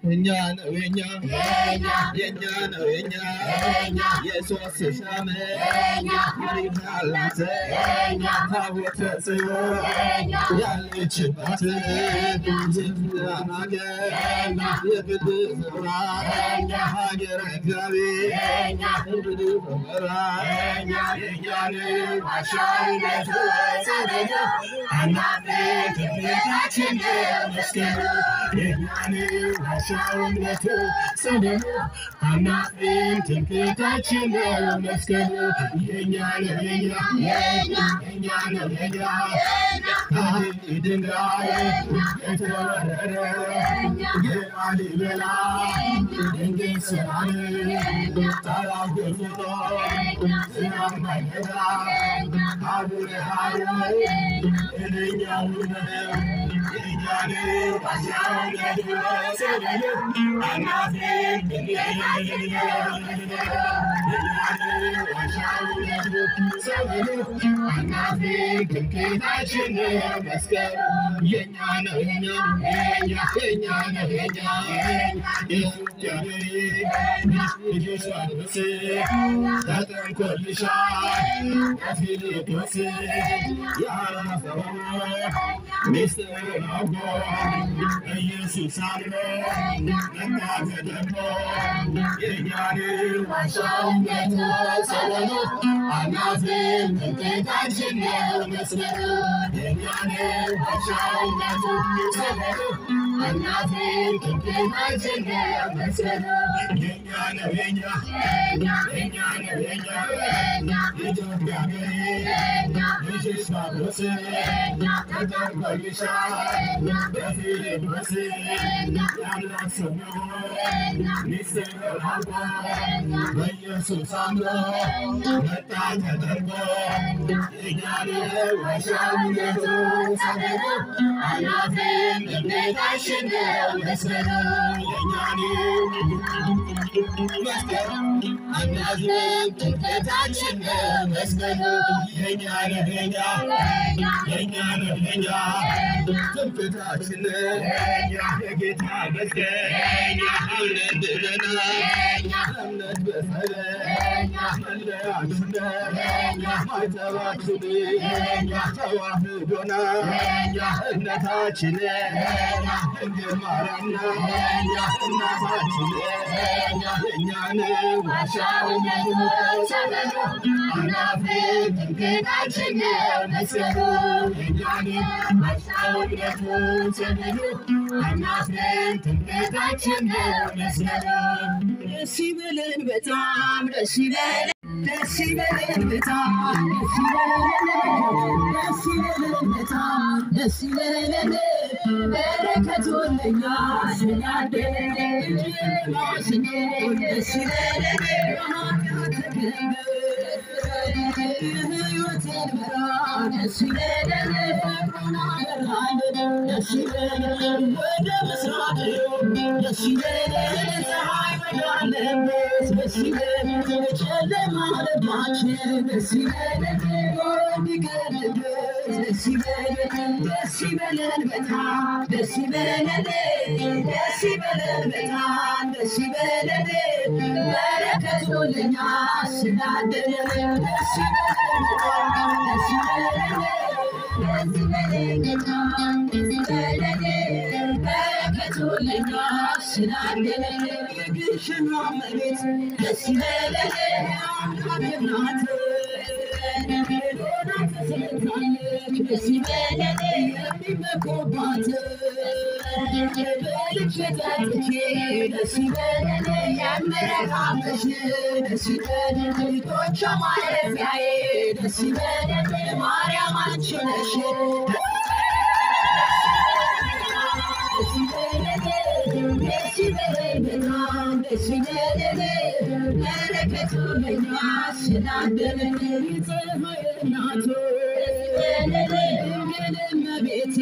የኛ ነው የኛ ነው የኛ የሶስት ሻመ ይናላተ ታቦተ ጽዮን ያለችበት ዝናናገ የቅድስ ሀገረ እግዚአብሔር እንግዲህ የኛን አሻይነት አናቴ ትቤታችን መስገኑ የኛን አሻይነት ሰደኑ አናቴ ትቤታችን መስገኑ የኛን የኛን ድንጋይ የተወረረ የላሊበላ ድንጋይ ስራን ታላገርቶ ዝናማይገዳ አቡነ ሀረር እልኛውን የኛን አሻውነት ሰደኑ አናቴ ትምክህታችን መስቀል የኛ ነው የኛ ነው የኛ የኢትዮጵያ ልጆች አንበስ ተጠንቆልሻል ከፊልጶስ ያረፈው ሚስጥር አውቆ ኢየሱስ አምኖ መጣ ተደምሞ የኛን አሻውነት ሰደኑ አናቴ ትምክህታችን መስቀል የኛን አሻውነት ሰደኑ አናቴ ትምክህታችን መስቀል የኛ ነው የኛ ነው የኛ ኢትዮጵያ ልጅሽ ጳውሎስ ተጠንቆልሻል በፊልጶስ የአምላክ ሰው ነው ሚስጥር አውቆ በኢየሱስ አምኖ መጣ ተደርጎ የኛን አሻውነት ሰደኑ አናቴ ትምክህታችን መስቀል የኛን መስቀል አናቴ ትምክህታችን መስቀል የኛ ነው የኛ ትምክህታችን የጌታ መስቀል እምነት ብለናል እምነት በሰለኛ መለያችን ማይተባችን ተዋህዶና እምነታችን ድንግል ማርያም እናታችን የኛን አሻውነት ሰደኑ አናቴ ትምክህታችን መስቀል የኛን አሻውነት ሰደኑ አናቴ ትምክህታችን መስቀል ደስ ይበለን በጣም ደስ ይበለን ደስ ይበለን በጣም ደስ ይበለን በረከቱ ለኛ ስላደለ ደስ ይበለን ህይወቴን መራ ደስ ይበለን ፍቅሩን አበራለን ደስ ይበለን ወደ ምስራቅ ደስ ይበለን ፀሐይ ወዳለበት ደስ ይበለን ጨለማ ልባችን ደስ ይበለን ወዲቀርበት ደስ ይበለን በጣም ደስ ይበለን በጣም ደስ ይበለን በረከቱ ለኛ ስላደለ ደስ ይበለን በረከቱ ለኛ ስላደለ የግሽኗ መሬት ደስ ይበለን አምላክ ናት ደስ ይበለን የሚመኩባት በልጅ ጠጥቼ ደስ ይበለን ያመረካመሽ ደስ ይበለን ልጆቿ ማረፊያዬ ደስ ይበለን ማርያም አንቺ ነሽ ደስ ይበለን በጣም ደስ ይበለን በረከቱ ለኛ ስላደለ የፀሐይ እናቱ ድንግል እመቤቴ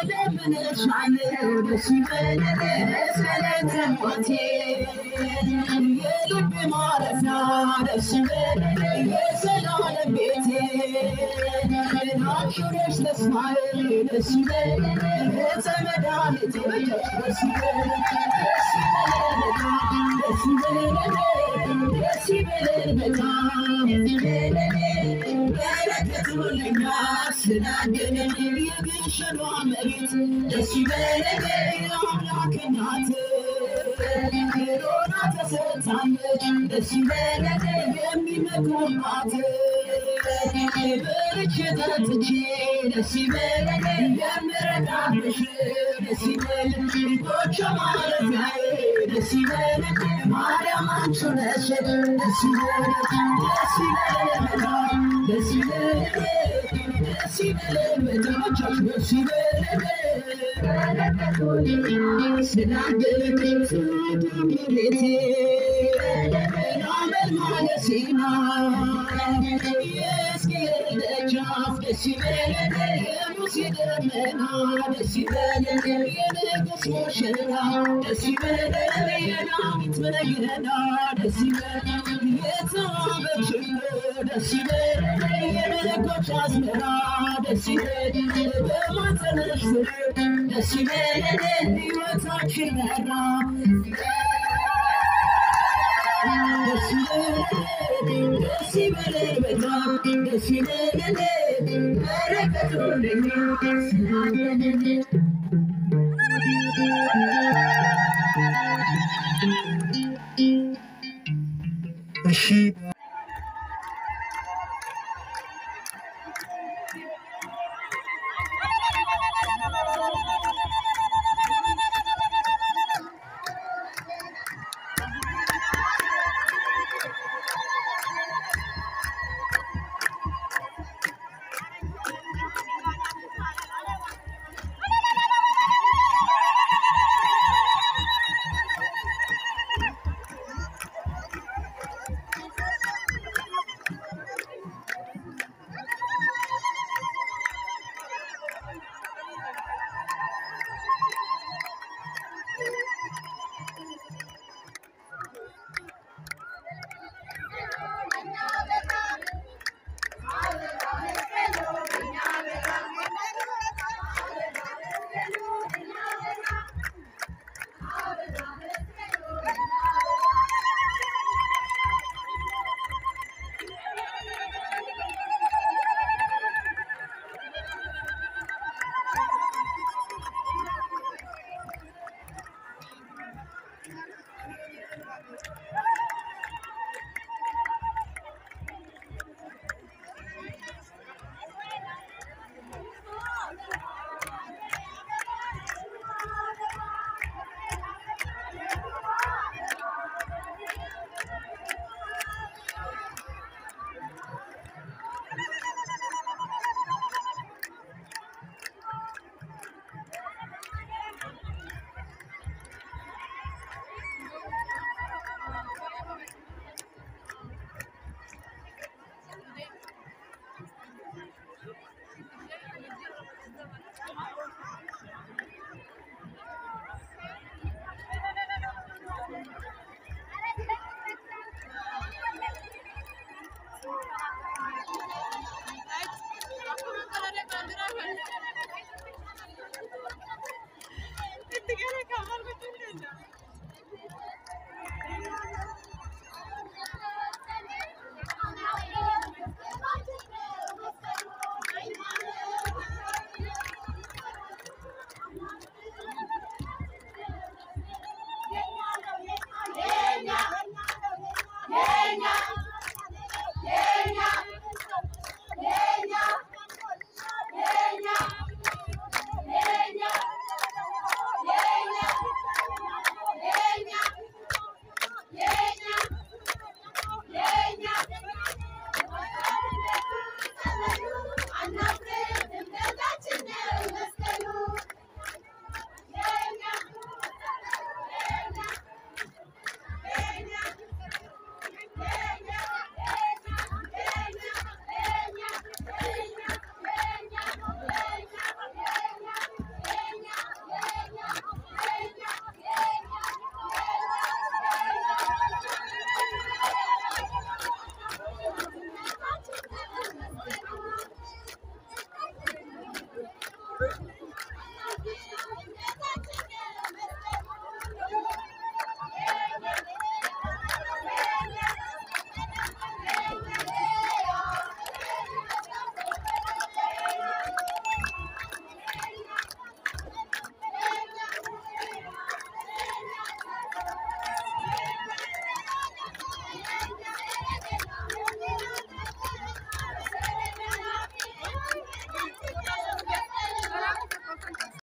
እለምንሻለሁ ደስ ይበለን በጸሎተ ሞቴ የልብ ማረፊያ ደስ ይበለን የዘላለም ቤቴ ናቹሬሽ ተስፋዬ ደስ ይበል ዘመዳኔ ደስ ይበል ደስ ይበል ደስ ይበል በጣም በረከቱ ለኛ ስላገኘን የግሸኗ መሬት ደስ ይበል አምላክ እናት ሮና ተሰጥታለች ደስ ይበል የሚመኩባት በልቼ ጠጥቼ ደስ ይበል የምረዳብሽ ደስ ይበል ልጆቿ ማረፊያዬ ደስ ይበል ማርያም አንቺ ነሽ ደስ ይበል ደስ ይበል በጣም ደስ ይበል ደስ ይበል በደረጃሽ ደስ ይበል ስላገለግል ፍቅሬቴ ናመል ማለሲና የእስክኤል ደጃፍ ደስ ይበል የሙሴ ደመና ደስ ይበል የንጉሥ ሙሽራ ደስ ይበል የዳዊት በገና ደስ ይበል የተዋበችው ደስ ይበል የመለኮት አዝመራ ደስ ይበል በማኅፀንሽ ፍሬ ደስ ይበል ሕይወታችን በራ ደስ ይበል ደስ ይበል በጣም ደስ ይበል በረከቱ ለኛ ስላገኘን እሺ